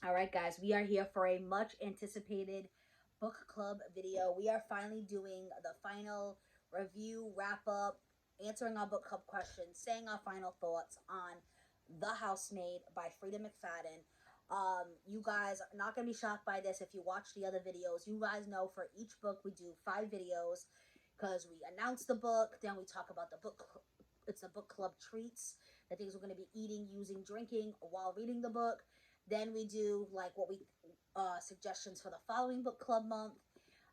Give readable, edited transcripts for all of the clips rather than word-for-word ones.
All right, guys, we are here for a much anticipated book club video. We are finally doing the final review, wrap up, answering our book club questions, saying our final thoughts on The Housemaid by Freida McFadden. You guys are not going to be shocked by this if you watch the other videos. You guys know for each book we do 5 videos because we announce the book, then we talk about the book. It's a book club treats, the things we're going to be eating, using, drinking while reading the book. Then we do like what we suggestions for the following book club month.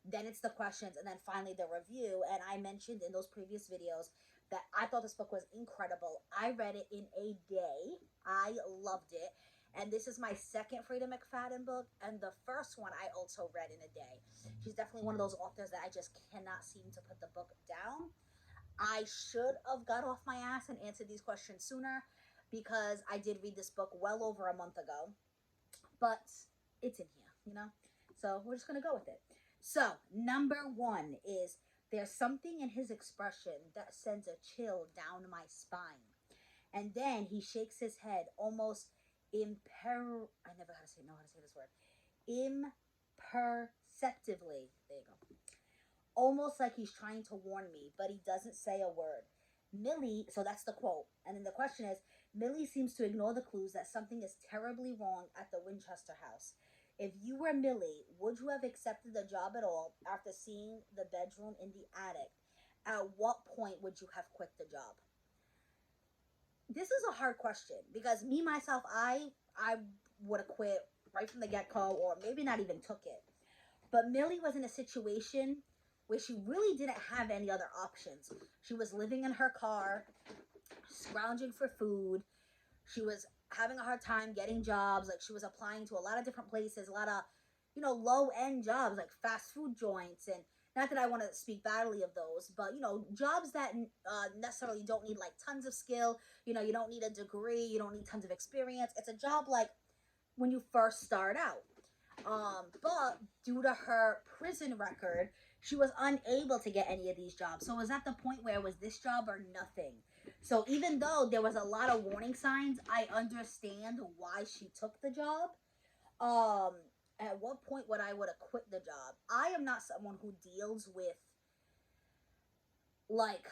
Then it's the questions, and then finally the review. And I mentioned in those previous videos that I thought this book was incredible. I read it in a day. I loved it. And this is my second Freida McFadden book, and the first one I also read in a day. She's definitely one of those authors that I just cannot seem to put the book down. I should have got off my ass and answered these questions sooner because I did read this book well over a month ago. But it's in here, you know? So we're just going to go with it. So, number 1 is, there's something in his expression that sends a chill down my spine. And then he shakes his head almost I never know how to say this word. Imperceptibly. There you go. Almost like he's trying to warn me, but he doesn't say a word. Millie, so that's the quote. And then the question is, Millie seems to ignore the clues that something is terribly wrong at the Winchester house. If you were Millie, would you have accepted the job at all after seeing the bedroom in the attic? At what point would you have quit the job? This is a hard question because me, myself, I would have quit right from the get-go, or maybe not even took it. But Millie was in a situation where she really didn't have any other options. She was living in her car, scrounging for food. She was having a hard time getting jobs. Like, she was applying to a lot of different places, a lot of, low-end jobs, like fast food joints. And not that I want to speak badly of those, but, jobs that necessarily don't need, like, tons of skill. You don't need a degree. You don't need tons of experience. It's a job, like, when you first start out. But due to her prison record, she was unable to get any of these jobs. So it was at the point where it was this job or nothing. So even though there was a lot of warning signs, I understand why she took the job. At what point would I would have quit the job? I am not someone who deals with, like,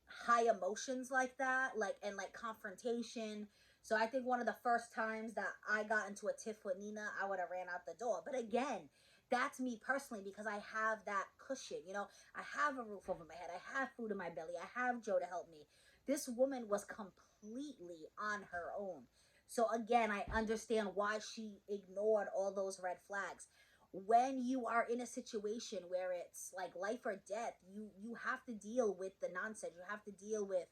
high emotions like that, like confrontation. So I think one of the first times that I got into a tiff with Nina, I would have ran out the door. But again, that's me personally, because I have that cushion. I have a roof over my head. I have food in my belly. I have Joe to help me. This woman was completely on her own. So again, I understand why she ignored all those red flags. When you are in a situation where it's like life or death, you have to deal with the nonsense. You have to deal with,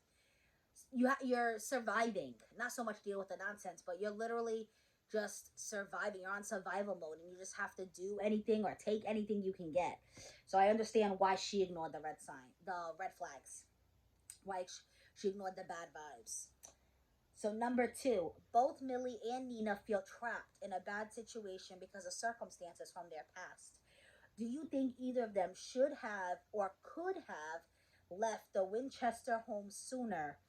you're surviving. Not so much deal with the nonsense, but you're literally just surviving. You're on survival mode, and you just have to do anything or take anything you can get. So I understand why she ignored the red flags, why she ignored the bad vibes. So number 2, both Millie and Nina feel trapped in a bad situation because of circumstances from their past. Do you think either of them should have or could have left the Winchester home sooner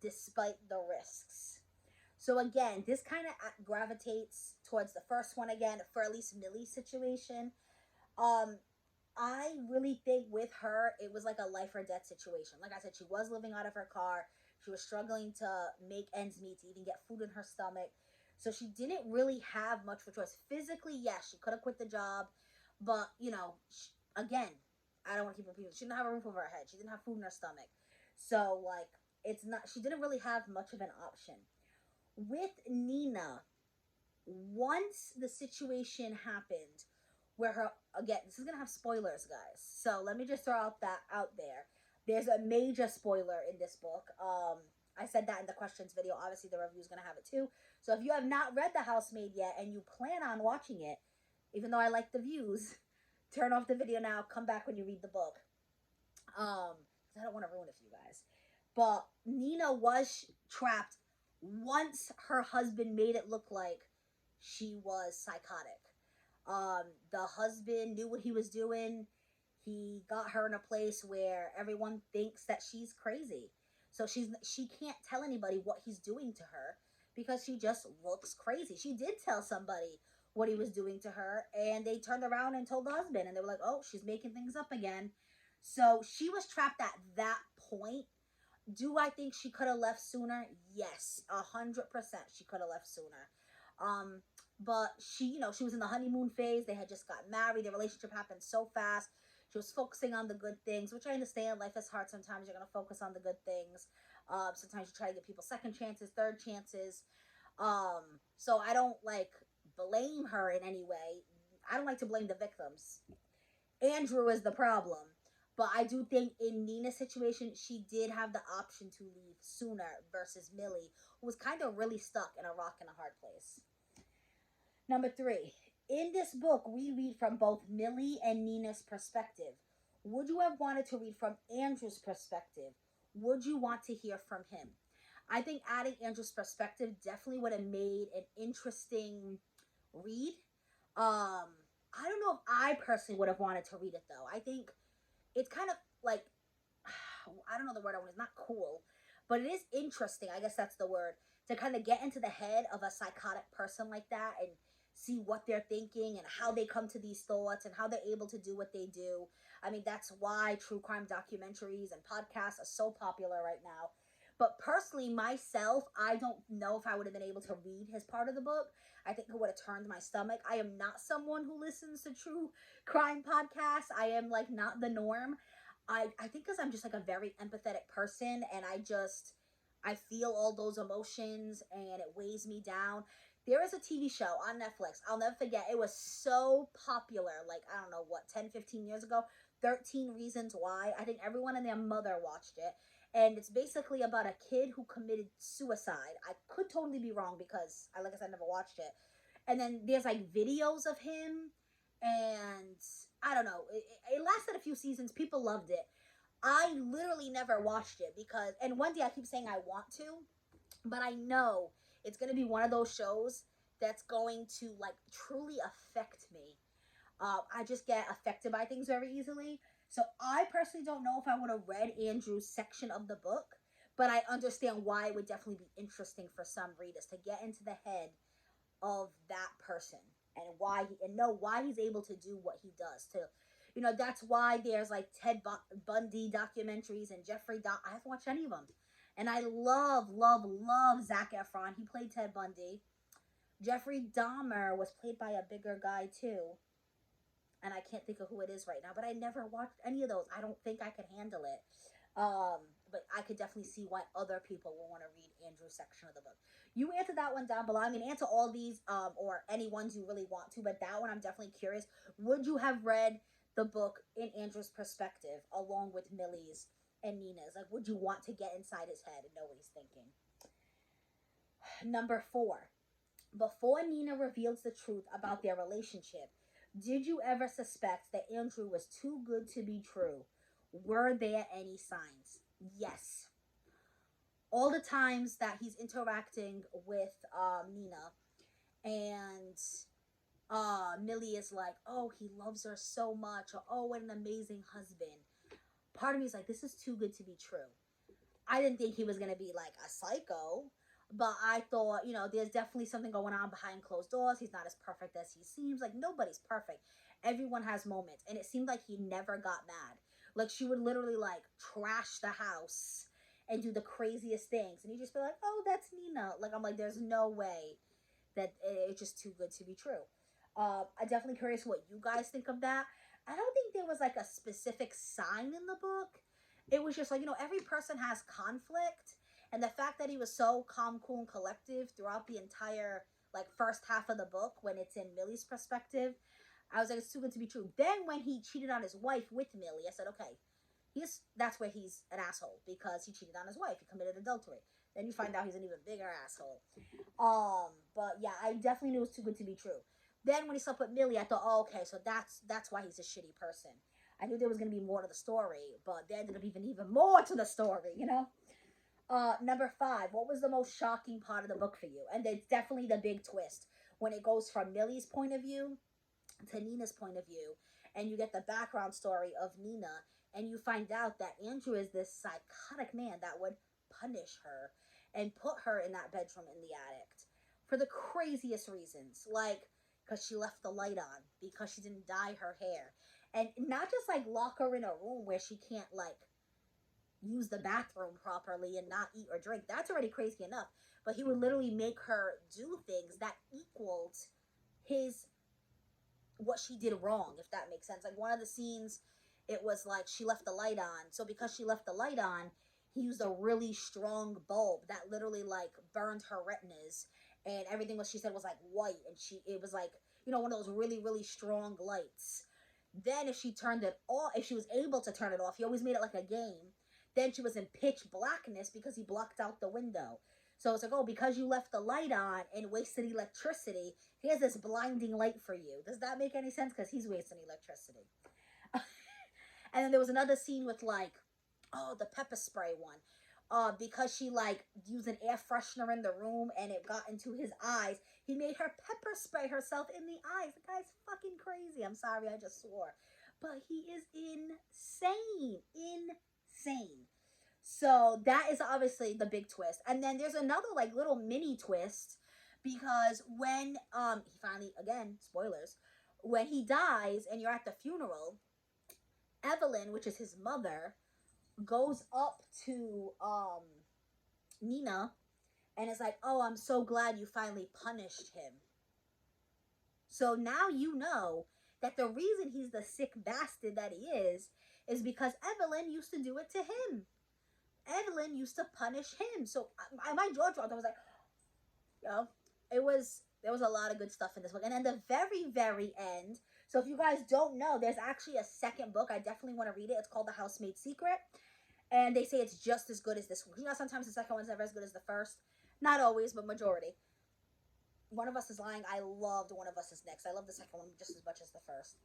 despite the risks? So again, this kind of gravitates towards the first one again, for at least Millie's situation. I really think with her, it was like a life or death situation. Like I said, she was living out of her car. She was struggling to make ends meet, to even get food in her stomach. So she didn't really have much of a choice. Physically, yes, she could have quit the job. But, again, I don't want to keep repeating. She didn't have a roof over her head. She didn't have food in her stomach. So, like, she didn't really have much of an option. With Nina, once the situation happened where her, again, this is going to have spoilers, guys. So let me just throw that out there. There's a major spoiler in this book. I said that in the questions video. Obviously, the review is going to have it too. So if you have not read The Housemaid yet and you plan on watching it, even though I like the views, turn off the video now. Come back when you read the book. Because I don't want to ruin it for you guys. But Nina was trapped once her husband made it look like she was psychotic. The husband knew what he was doing. He got her in a place where everyone thinks that she's crazy. So she can't tell anybody what he's doing to her because she just looks crazy. She did tell somebody what he was doing to her, and they turned around and told the husband, and they were like, oh, she's making things up again. So she was trapped at that point. Do I think she could have left sooner? Yes, 100% she could have left sooner. Um, but she, she was in the honeymoon phase. They had just got married. Their relationship happened so fast. She was focusing on the good things, which I understand. Life is hard sometimes. You're gonna focus on the good things. Sometimes you try to give people second chances, third chances. So I don't like blame her in any way. I don't like to blame the victims. Andrew is the problem. But I do think in Nina's situation, she did have the option to leave sooner versus Millie, who was kind of really stuck in a rock and a hard place. Number 3. In this book, we read from both Millie and Nina's perspective. Would you have wanted to read from Andrew's perspective? Would you want to hear from him? I think adding Andrew's perspective definitely would have made an interesting read. I don't know if I personally would have wanted to read it though. I think it's kind of like, I don't know the word I want. It's not cool, but it is interesting. I guess that's the word, to kind of get into the head of a psychotic person like that and see what they're thinking and how they come to these thoughts and how they're able to do what they do. I mean, that's why true crime documentaries and podcasts are so popular right now. But personally, myself, I don't know if I would have been able to read his part of the book. I think it would have turned my stomach. I am not someone who listens to true crime podcasts. I am like not the norm. I think because I'm just like a very empathetic person, and I feel all those emotions and it weighs me down. There is a TV show on Netflix. I'll never forget. It was so popular, like, I don't know, what, 10, 15 years ago? 13 Reasons Why. I think everyone and their mother watched it. And it's basically about a kid who committed suicide. I could totally be wrong because, like I said, I never watched it. And then there's like videos of him, and I don't know. It lasted a few seasons. People loved it. I literally never watched it because, and one day I keep saying I want to, but I know it's going to be one of those shows that's going to like truly affect me. I just get affected by things very easily. So I personally don't know if I would have read Andrew's section of the book, but I understand why it would definitely be interesting for some readers to get into the head of that person and know why he's able to do what he does. That's why there's like Ted Bundy documentaries and I haven't watched any of them. And I love, love, love Zac Efron. He played Ted Bundy. Jeffrey Dahmer was played by a bigger guy too. And I can't think of who it is right now, but I never watched any of those. I don't think I could handle it. But I could definitely see why other people will want to read Andrew's section of the book. You answer that one down below. I mean, answer all these, or any ones you really want to, but that one I'm definitely curious. Would you have read the book in Andrew's perspective along with Millie's and Nina's? Like, would you want to get inside his head and know what he's thinking? Number 4. Before Nina reveals the truth about their relationship, did you ever suspect that Andrew was too good to be true? Were there any signs? Yes. All the times that he's interacting with Nina, and Millie is like, oh, he loves her so much, or oh, what an amazing husband. Part of me is like, this is too good to be true. I didn't think he was going to be like a psycho, but I thought, there's definitely something going on behind closed doors. He's not as perfect as he seems. Like, nobody's perfect. Everyone has moments. And it seemed like he never got mad. Like, she would literally, like, trash the house and do the craziest things. And he'd just be like, oh, that's Nina. Like, I'm like, there's no way that it's just too good to be true. I'm definitely curious what you guys think of that. I don't think there was, like, a specific sign in the book. It was just like, every person has conflict. And the fact that he was so calm, cool, and collective throughout the entire, like, first half of the book when it's in Millie's perspective, I was like, it's too good to be true. Then when he cheated on his wife with Millie, I said, okay, that's where he's an asshole because he cheated on his wife. He committed adultery. Then you find out he's an even bigger asshole. But yeah, I definitely knew it was too good to be true. Then when he slept with Millie, I thought, oh, okay, so that's why he's a shitty person. I knew there was going to be more to the story, but there ended up even more to the story, Number 5, what was the most shocking part of the book for you? And it's definitely the big twist when it goes from Millie's point of view to Nina's point of view, and you get the background story of Nina, and you find out that Andrew is this psychotic man that would punish her and put her in that bedroom in the attic for the craziest reasons. Like, because she left the light on, because she didn't dye her hair. And not just like lock her in a room where she can't like use the bathroom properly and not eat or drink. That's already crazy enough. But he would literally make her do things that equaled his what she did wrong, if that makes sense. Like one of the scenes, it was like she left the light on. So because she left the light on, he used a really strong bulb that literally like burned her retinas, and everything what she said was like white, and it was like, you know, one of those really, really strong lights. Then if she turned it off, if she was able to turn it off, he always made it like a game. Then she was in pitch blackness because he blocked out the window. So it's like, oh, because you left the light on and wasted electricity, here's this blinding light for you. Does that make any sense? Because he's wasting electricity. And then there was another scene with like, oh, the pepper spray one. Because she like used an air freshener in the room and it got into his eyes, he made her pepper spray herself in the eyes. The guy's fucking crazy. I'm sorry, I just swore. But he is insane. Insane. So that is obviously the big twist. And then there's another like little mini twist, because when he finally, again, spoilers, when he dies and you're at the funeral, Evelyn, which is his mother, goes up to Nina and is like, oh, I'm so glad you finally punished him. So now you know that the reason he's the sick bastard that he is because Evelyn used to do it to him. Evelyn used to punish him. So my jaw dropped. I was like, you know, there was a lot of good stuff in this book. And then the very, very end. So if you guys don't know, there's actually a second book. I definitely want to read it. It's called The Housemaid Secret. And they say it's just as good as this one. You know, sometimes the second one's never as good as the first. Not always, but majority. One of Us is Lying. I loved One of Us is Next. I love the second one just as much as the first.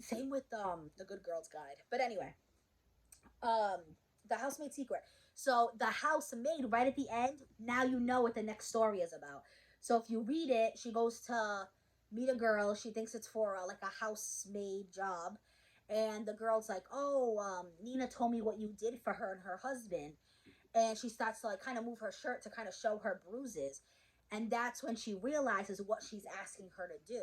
Same with The Good Girl's Guide. But anyway, The Housemaid Secret. So the housemaid, right at the end, now you know what the next story is about. So if you read it, she goes to meet a girl. She thinks it's for like a housemaid job. And the girl's like, oh, Nina told me what you did for her and her husband. And she starts to like kind of move her shirt to kind of show her bruises. And that's when she realizes what she's asking her to do.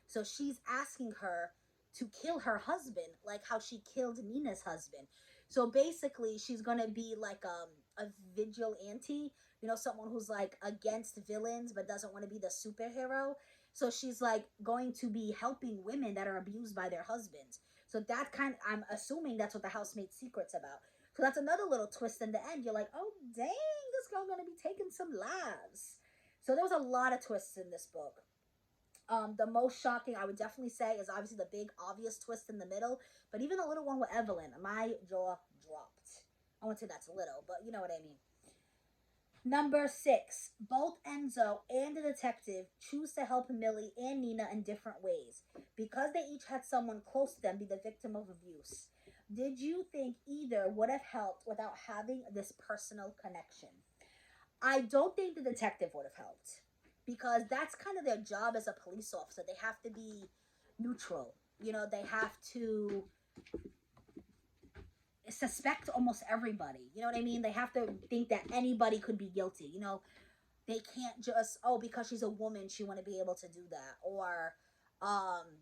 So she's asking her to kill her husband, like how she killed Nina's husband. So basically, she's going to be like a vigilante, you know, someone who's like against villains but doesn't want to be the superhero. So she's like going to be helping women that are abused by their husbands. So that I'm assuming that's what The Housemaid Secret's about. So that's another little twist in the end. You're like, oh, dang, this girl going to be taking some lives. So there was a lot of twists in this book. The most shocking, I would definitely say, is obviously the big obvious twist in the middle. But even the little one with Evelyn, my jaw dropped. I won't say that's little, but you know what I mean. Number 6, both Enzo and the detective choose to help Millie and Nina in different ways because they each had someone close to them be the victim of abuse. Did you think either would have helped without having this personal connection? I don't think the detective would have helped because that's kind of their job as a police officer. They have to be neutral. You know, they have to suspect almost everybody. You know what I mean? They have to think that anybody could be guilty. You know, they can't just, oh, because she's a woman, she want to be able to do that. Or,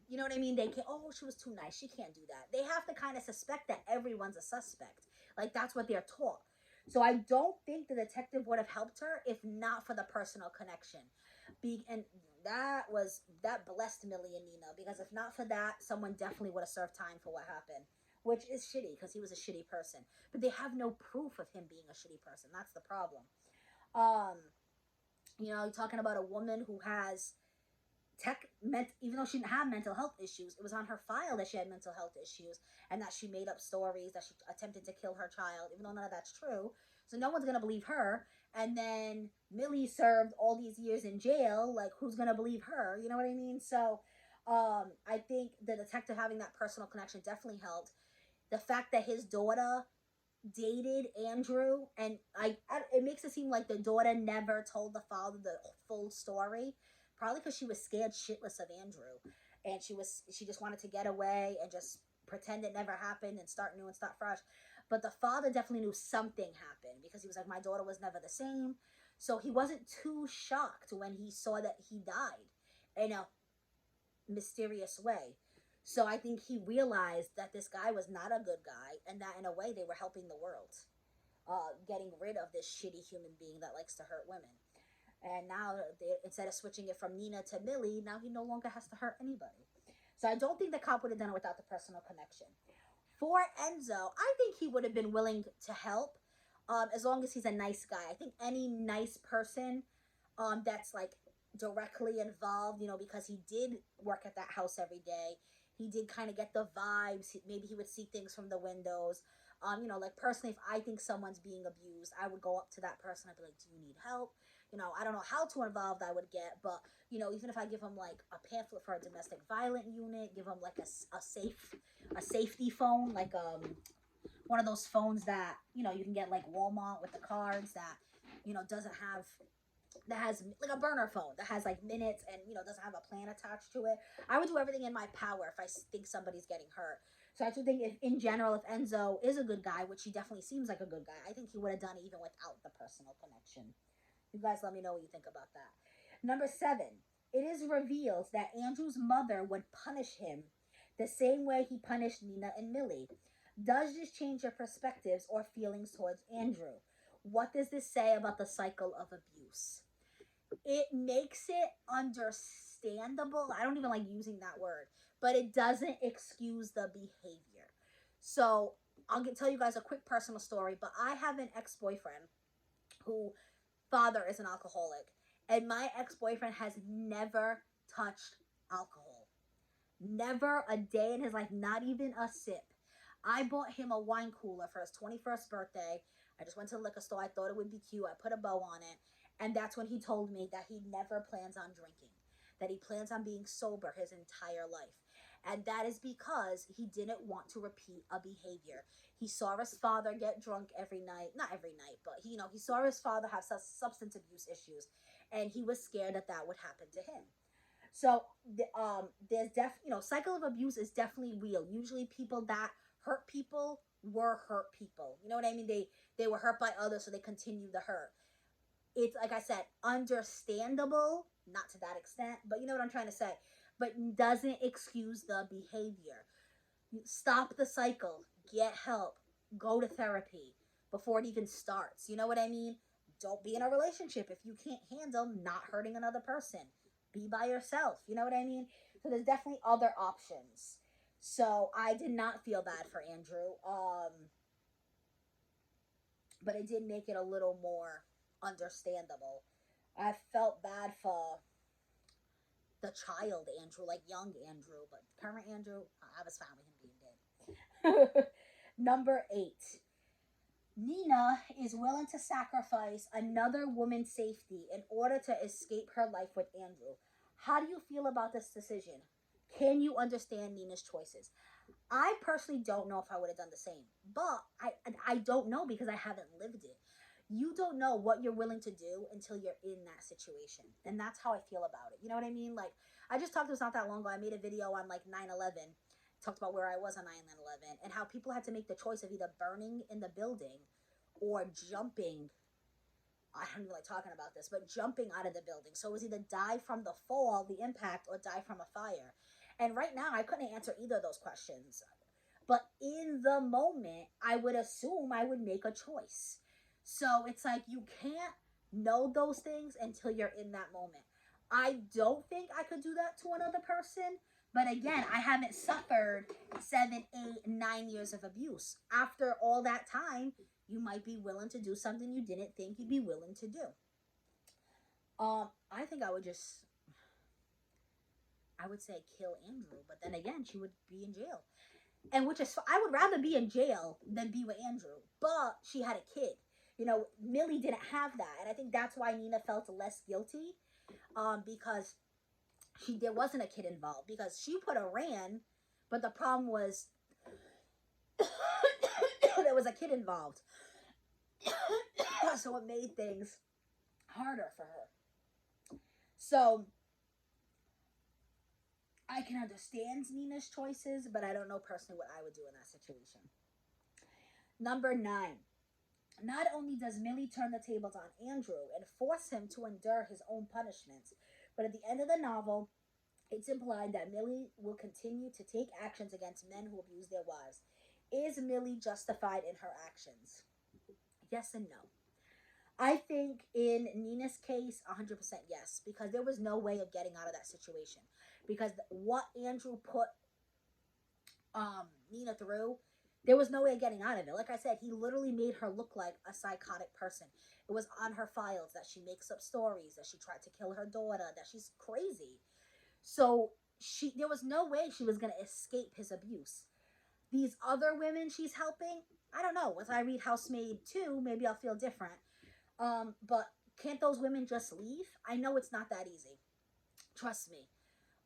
you know what I mean? They can't, oh, she was too nice, she can't do that. They have to kind of suspect that everyone's a suspect. Like, that's what they're taught. So I don't think the detective would have helped her if not for the personal connection. And that blessed Millie and Nina, because if not for that, someone definitely would have served time for what happened. Which is shitty, because he was a shitty person. But they have no proof of him being a shitty person. That's the problem. You know, you're talking about a woman who has even though she didn't have mental health issues, it was on her file that she had mental health issues, and that she made up stories that she attempted to kill her child, even though none of that's true. So no one's going to believe her. And then Millie served all these years in jail. Like, who's going to believe her? You know what I mean? So I think the detective having that personal connection definitely helped. The fact that his daughter dated Andrew, and it makes it seem like the daughter never told the father the full story, probably because she was scared shitless of Andrew, and she just wanted to get away and just pretend it never happened and start new and start fresh. But the father definitely knew something happened, because he was like, my daughter was never the same. So he wasn't too shocked when he saw that he died. You know, mysterious way. So I think he realized that this guy was not a good guy, and that in a way they were helping the world, getting rid of this shitty human being that likes to hurt women. And now, instead of switching it from Nina to Millie, now he no longer has to hurt anybody. So I don't think the cop would have done it without the personal connection. For Enzo, I think he would have been willing to help, as long as he's a nice guy. I think any nice person, that's like directly involved, because he did work at that house every day. He did kind of get the vibes. Maybe he would see things from the windows. Like personally, if I think someone's being abused, I would go up to that person. I'd be like, do you need help? I don't know how too involved I would get, but, even if I give him like a pamphlet for a domestic violent unit, give him like a safety phone, like, one of those phones that, you can get like Walmart with the cards that, that has like a burner phone that has like minutes and, doesn't have a plan attached to it. I would do everything in my power if I think somebody's getting hurt. So I do think if Enzo is a good guy, which he definitely seems like a good guy, I think he would have done it even without the personal connection. You guys let me know what you think about that. Number 7, it is revealed that Andrew's mother would punish him the same way he punished Nina and Millie. Does this change your perspectives or feelings towards Andrew? What does this say about the cycle of abuse? It makes it understandable. I don't even like using that word, but it doesn't excuse the behavior. So I'll tell you guys a quick personal story, but I have an ex-boyfriend who father is an alcoholic, and my ex-boyfriend has never touched alcohol. Never a day in his life, not even a sip. I bought him a wine cooler for his 21st birthday. I just went to the liquor store. I thought it would be cute. I put a bow on it. And that's when he told me that he never plans on drinking, that he plans on being sober his entire life. And that is because he didn't want to repeat a behavior. He saw his father get drunk every night. Not every night, but he saw his father have substance abuse issues. And he was scared that that would happen to him. So there's cycle of abuse is definitely real. Usually people that hurt people were hurt people. You know what I mean? They were hurt by others, so they continue the hurt. It's, like I said, understandable, not to that extent, but you know what I'm trying to say. But doesn't excuse the behavior. Stop the cycle. Get help. Go to therapy before it even starts. You know what I mean? Don't be in a relationship if you can't handle not hurting another person. Be by yourself. You know what I mean? So there's definitely other options. So I did not feel bad for Andrew. But it did make it a little more understandable. I felt bad for the child Andrew, like young Andrew, but current Andrew, I was fine with him being dead. Number 8. Nina is willing to sacrifice another woman's safety in order to escape her life with Andrew. How do you feel about this decision? Can you understand Nina's choices? I personally don't know if I would have done the same, but I don't know because I haven't lived it. You don't know what you're willing to do until you're in that situation. And that's how I feel about it. You know what I mean? Like, I just talked to this not that long ago. I made a video on like 9/11, talked about where I was on 9/11 and how people had to make the choice of either burning in the building or jumping. I don't even like talking about this, but jumping out of the building. So it was either die from the fall, the impact, or die from a fire. And right now, I couldn't answer either of those questions. But in the moment, I would assume I would make a choice. So it's like you can't know those things until you're in that moment. I don't think I could do that to another person. But again, I haven't suffered 7, 8, 9 years of abuse. After all that time, you might be willing to do something you didn't think you'd be willing to do. I think I would say kill Andrew. But then again, she would be in jail. And I would rather be in jail than be with Andrew. But she had a kid. Millie didn't have that. And I think that's why Nina felt less guilty. Because there wasn't a kid involved. Because she put a ran, but the problem was there was a kid involved. So it made things harder for her. So I can understand Nina's choices, but I don't know personally what I would do in that situation. Number 9. Not only does Millie turn the tables on Andrew and force him to endure his own punishments, but at the end of the novel, It's implied that Millie will continue to take actions against men who abuse their wives. Is Millie justified in her actions? Yes and no. I think in Nina's case, 100% yes, because there was no way of getting out of that situation. Because what Andrew put Nina through, there was no way of getting out of it. Like I said, he literally made her look like a psychotic person. It was on her files that she makes up stories, that she tried to kill her daughter, that she's crazy. So there was no way she was going to escape his abuse. These other women she's helping, I don't know. Once I read Housemaid 2, maybe I'll feel different. But can't those women just leave? I know it's not that easy. Trust me.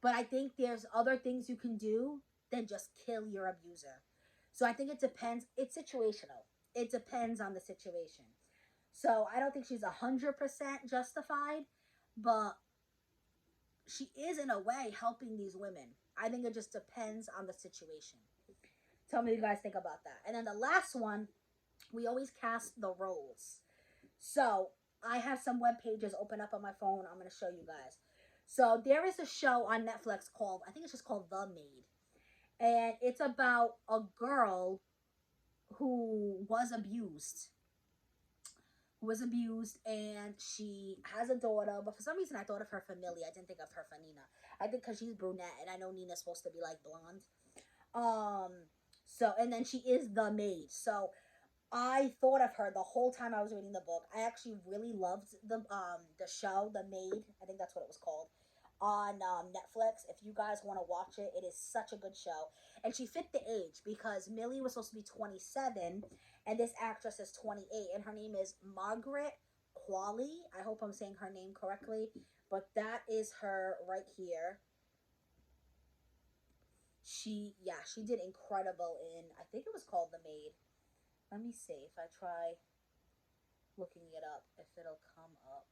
But I think there's other things you can do than just kill your abuser. So I think it depends. It's situational. It depends on the situation. So I don't think she's 100% justified, but she is in a way helping these women. I think it just depends on the situation. Tell me what you guys think about that. And then the last one, we always cast the roles. So I have some web pages open up on my phone. I'm going to show you guys. So there is a show on Netflix called, I think it's just called The Maid. And it's about a girl who was abused. And she has a daughter, but for some reason I thought of her for Millie. I didn't think of her for Nina. I think because she's brunette, and I know Nina's supposed to be like blonde. So, and then she is the maid. So I thought of her the whole time I was reading the book. I actually really loved the show, The Maid. I think that's what it was called, on Netflix. If you guys want to watch it, it is such a good show. And she fit the age because Millie was supposed to be 27, and this actress is 28, and her name is Margaret Qualley. I hope I'm saying her name correctly, but that is her right here. She did incredible in, I think it was called The Maid. Let me see if I try looking it up, if it'll come up.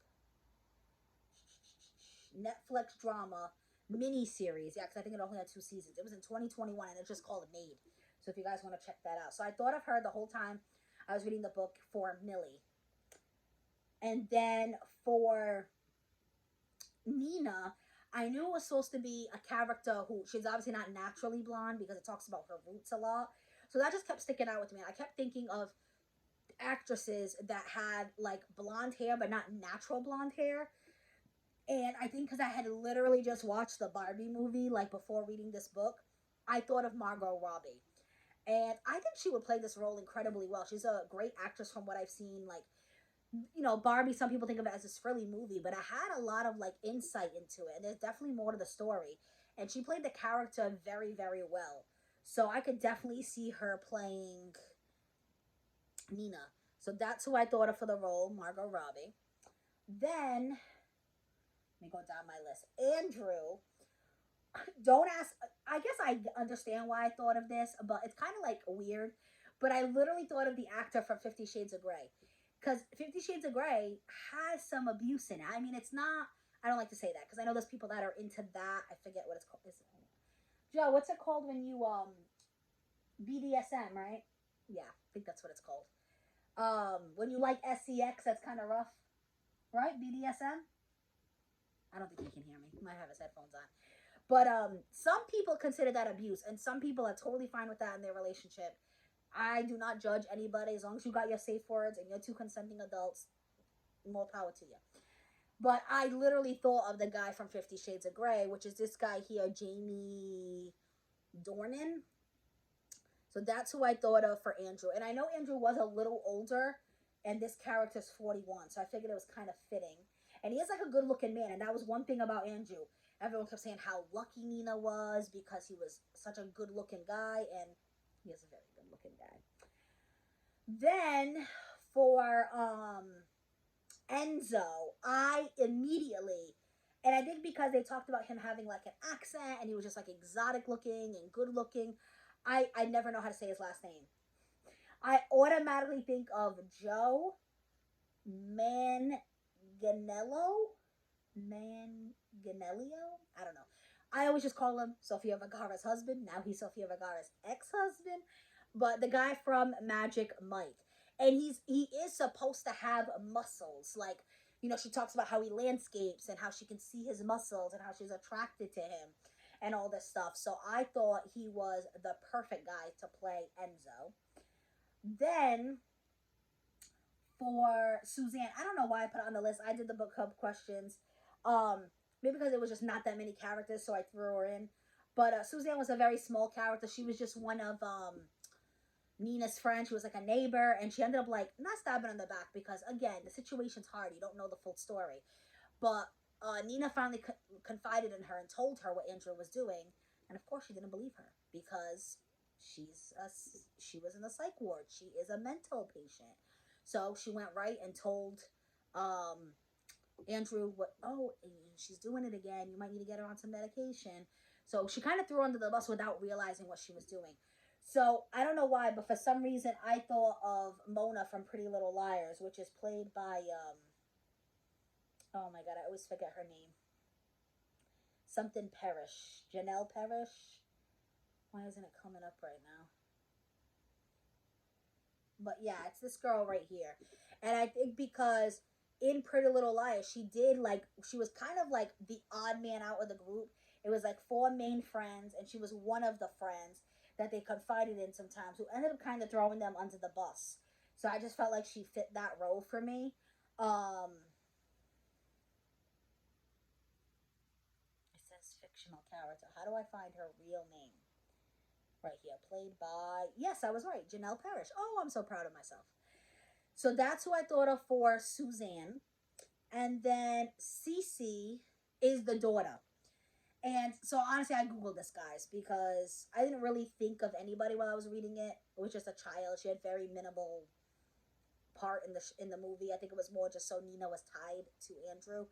Netflix drama mini series. Yeah, because I think it only had 2 seasons. It was in 2021, and it's just called Maid. So if you guys want to check that out. So I thought of her the whole time I was reading the book for Millie. And then for Nina, I knew it was supposed to be a character who, she's obviously not naturally blonde because it talks about her roots a lot. So that just kept sticking out with me. I kept thinking of actresses that had like blonde hair but not natural blonde hair. And I think because I had literally just watched the Barbie movie like before reading this book, I thought of Margot Robbie. And I think she would play this role incredibly well. She's a great actress from what I've seen. Like, you know, Barbie, some people think of it as this frilly movie, but I had a lot of like insight into it, and there's definitely more to the story. And she played the character very, very well. So I could definitely see her playing Nina. So that's who I thought of for the role, Margot Robbie. Then, let me go down my list. Andrew, don't ask, I guess I understand why I thought of this, but it's kind of like weird. But I literally thought of the actor from 50 Shades of Grey. Because 50 Shades of Grey has some abuse in it. I mean, it's not, I don't like to say that because I know there's people that are into that. I forget what it's called. Joe, what's it called when you, BDSM, right? Yeah, I think that's what it's called. When you like SEX, that's kind of rough, right? BDSM? I don't think he can hear me. He might have his headphones on. But some people consider that abuse, and some people are totally fine with that in their relationship. I do not judge anybody. As long as you got your safe words and you're 2 consenting adults, more power to you. But I literally thought of the guy from 50 Shades of Grey, which is this guy here, Jamie Dornan. So that's who I thought of for Andrew. And I know Andrew was a little older, and this character's 41, so I figured it was kind of fitting. And he is like a good-looking man, and that was one thing about Andrew. Everyone kept saying how lucky Nina was because he was such a good-looking guy, and he is a very good-looking guy. Then for Enzo, I immediately, and I think because they talked about him having like an accent, and he was just like exotic-looking and good-looking, I never know how to say his last name. I automatically think of Joe Manganiello. I don't know. I always just call him Sofia Vergara's husband. Now he's Sofia Vergara's ex-husband. But the guy from Magic Mike. And he is supposed to have muscles. Like, you know, she talks about how he landscapes and how she can see his muscles and how she's attracted to him and all this stuff. So I thought he was the perfect guy to play Enzo. Then for Suzanne, I don't know why I put it on the list. I did the book club questions. Maybe because it was just not that many characters, so I threw her in. But Suzanne was a very small character. She was just one of Nina's friend. She was like a neighbor, and she ended up like not stabbing in the back because again the situation's hard. You don't know the full story, but Nina finally confided in her and told her what Andrew was doing, and of course she didn't believe her because she was in the psych ward. She is a mental patient, so she went right and told Andrew what. Oh, she's doing it again. You might need to get her on some medication. So she kind of threw her under the bus without realizing what she was doing. So I don't know why, but for some reason I thought of Mona from Pretty Little Liars, which is played by oh my god, I always forget her name. Something Parrish. Janelle Parrish. Why isn't it coming up right now? But yeah, it's this girl right here. And I think because in Pretty Little Liars, she did like, she was kind of like the odd man out of the group. It was like four main friends, and she was one of the friends that they confided in sometimes, who ended up kind of throwing them under the bus. So I just felt like she fit that role for me. It says fictional character. How do I find her real name? Right here, played by, yes, I was right, Janelle Parrish. Oh, I'm so proud of myself. So that's who I thought of for Suzanne. And then Cece is the daughter. And so honestly, I Googled this, guys, because I didn't really think of anybody while I was reading it. It was just a child. She had very minimal part in the movie. I think it was more just so Nina was tied to Andrew.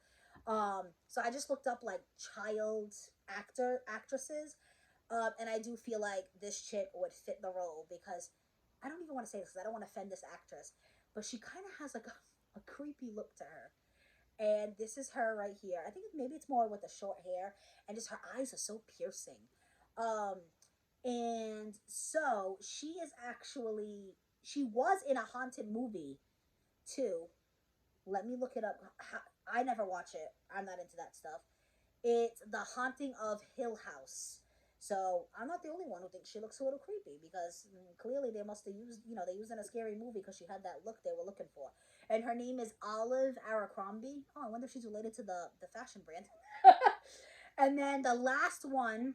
So I just looked up like child actresses. And I do feel like this chick would fit the role because I don't even want to say this because I don't want to offend this actress, but she kind of has like a creepy look to her. And this is her right here. I think maybe it's more with the short hair, and just her eyes are so piercing. And so she is actually, she was in a haunted movie too. Let me look it up. I never watch it. I'm not into that stuff. It's The Haunting of Hill House. So I'm not the only one who thinks she looks a little creepy because clearly they must have used, you know, they used in a scary movie because she had that look they were looking for. And her name is Olive Abercrombie. Oh, I wonder if she's related to the fashion brand. And then the last one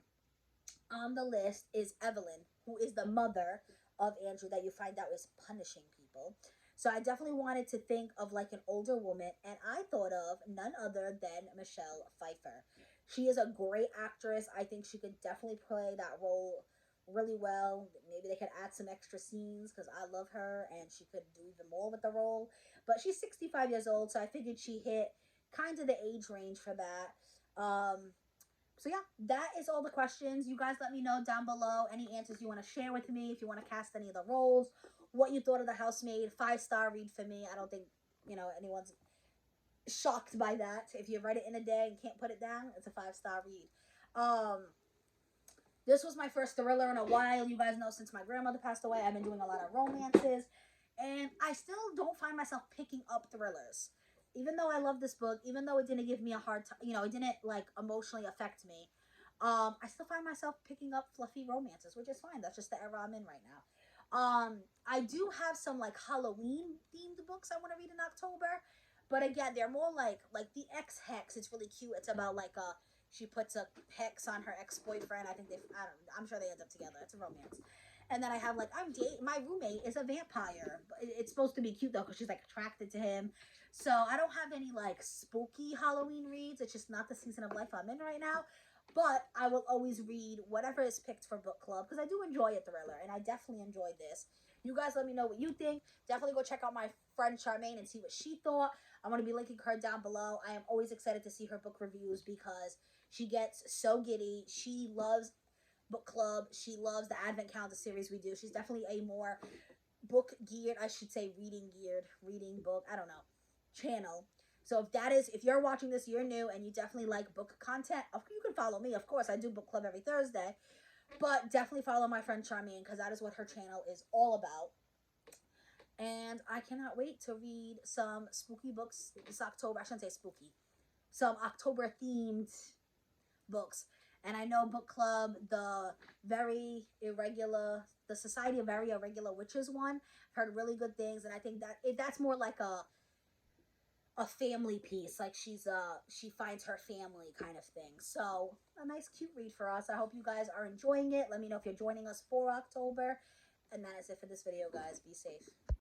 on the list is Evelyn, who is the mother of Andrew that you find out is punishing people. So I definitely wanted to think of like an older woman, and I thought of none other than Michelle Pfeiffer. She is a great actress. I think she could definitely play that role really well. Maybe they could add some extra scenes because I love her and she could do even more with the role. But she's 65 years old, so I figured she hit kind of the age range for that. So yeah, that is all the questions. You guys let me know down below any answers you want to share with me. If you want to cast any of the roles, what you thought of The Housemaid. 5-star read for me. I don't think, you know, anyone's shocked by that. If you read it in a day and can't put it down, it's a 5-star read. This was my first thriller in a while. You guys know since my grandmother passed away, I've been doing a lot of romances. And I still don't find myself picking up thrillers. Even though I love this book, even though it didn't give me a hard time, you know, it didn't like emotionally affect me, I still find myself picking up fluffy romances, which is fine. That's just the era I'm in right now. I do have some like Halloween themed books I want to read in October, but again, they're more like the Ex Hex. It's really cute. It's about like she puts a hex on her ex-boyfriend. I think I don't know. I'm sure they end up together. It's a romance. And then I have like my roommate is a vampire. It's supposed to be cute though because she's like attracted to him. So I don't have any like spooky Halloween reads. It's just not the season of life I'm in right now. But I will always read whatever is picked for book club because I do enjoy a thriller, and I definitely enjoyed this. You guys let me know what you think. Definitely go check out my friend Charmaine and see what she thought. I'm going to be linking her down below. I am always excited to see her book reviews because she gets so giddy. She loves book club. She loves the Advent calendar series we do. She's definitely a more book geared, I should say reading book, I don't know, channel. So if you're watching this, you're new and you definitely like book content, you can follow me. Of course, I do book club every Thursday, but definitely follow my friend Charmaine because that is what her channel is all about. And I cannot wait to read some spooky books this October. I shouldn't say spooky. Some October themed books. And I know book club, the Society of Very Irregular Witches one, I've heard really good things, and I think that's more like a family piece, like she finds her family kind of thing. So a nice cute read for us. I hope you guys are enjoying it. Let me know if you're joining us for October. And that is it for this video, guys. Be safe.